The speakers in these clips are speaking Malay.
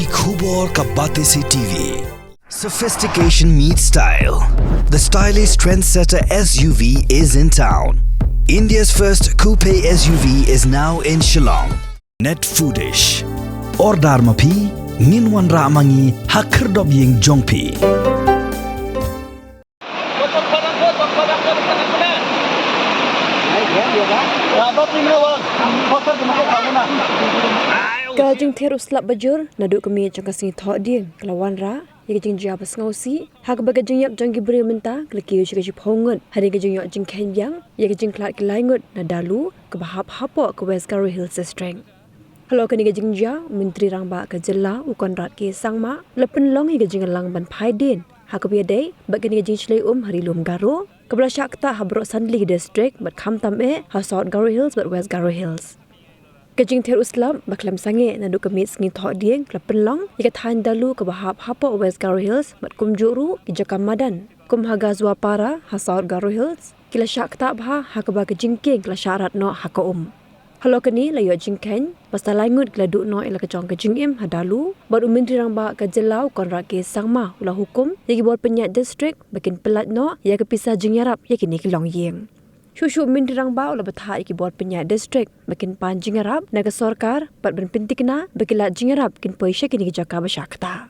Ki khubor ka bate se TV. Sophistication meets style. The stylish trendsetter SUV is in town. India's first coupe SUV is now in Shillong. Net foodish. Ordar mapi, minwan ramangi hakerdob ying jongpi. Kalau Jingther uslap bajur, naduk kami jangka sini thok dia. Kalau wan ra, ya Jingïap ngausi, hak baga Jingïap jangki beri menta, kalau Kiew juga Ngut, hari ke Jingïap jingken yang, ya Jingklat ke Ngut, nadalu ke bahap hapok ke West Garo Hills District. Kalau kini ke Jingïap, Menteri Rangba ke Jela, ukon rat ke Sangma, lepen long ya Jinglang ban Paidin, hak biadai, bagi ke Jingchlei hari lum Garo, kebelah syakta habrok Sandli District, bat kham tam ha South Garo Hills, bat West Garo Hills. Jingther uslam baklam sange naduk kemit sengi thok dieng klepen long ika than dalu ke bahap hapo West Garo Hills mat kum juru ki jakam madan kum haga zwa para ha South Garo Hills kila syak tak bha ha ke ba ke jingking kila syarat no ha ka halo kini layo jingken pasal Ngut kila duk no ila ke jong ke jingim ha dalu bot Menteri Rangba ke Jelau kon ra ke sangma ulah hukum yagi bot penyat district bakin pelat no ya ke pisah Jingïap ya kini ke long yeng. Shushu Menteri Rangba ulah berthai ki buat penyat district makin pan Jingïap naga sorkar pat berpentikna bakilat Jingïap kin poisya kini jaka basyakta.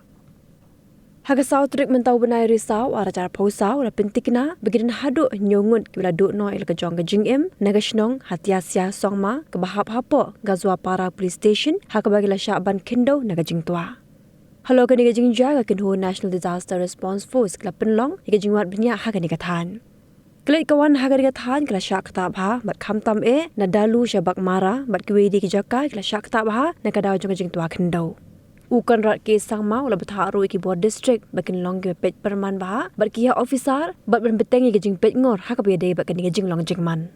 Haga South Rik mentau benai risau ara cara pausau ulah pentikna bagidan haduk nyongut kila duk no ila kejong ke Jingim naga shnong hatiasia songma ke bahap hapo gazwa para police station hak bagila syaban kindo naga Jingtua. Halo kini ke Jingja kin ho National Disaster Response Force kila penlong ika Jingwat benya hak ni kathan. Kelai kawan hagar gathan kala syak tak bha bat kham tam nadalu syabak mara bat kwedi ki jaka kala syak tak bha nakadaw jong jing tua khendau ukan rat ke sangma ula batharu ki board district bakin long ke pet perman bha bat kia officer bat ben beteng ki jing pet ngor hak be dei bat kani jing long jing man.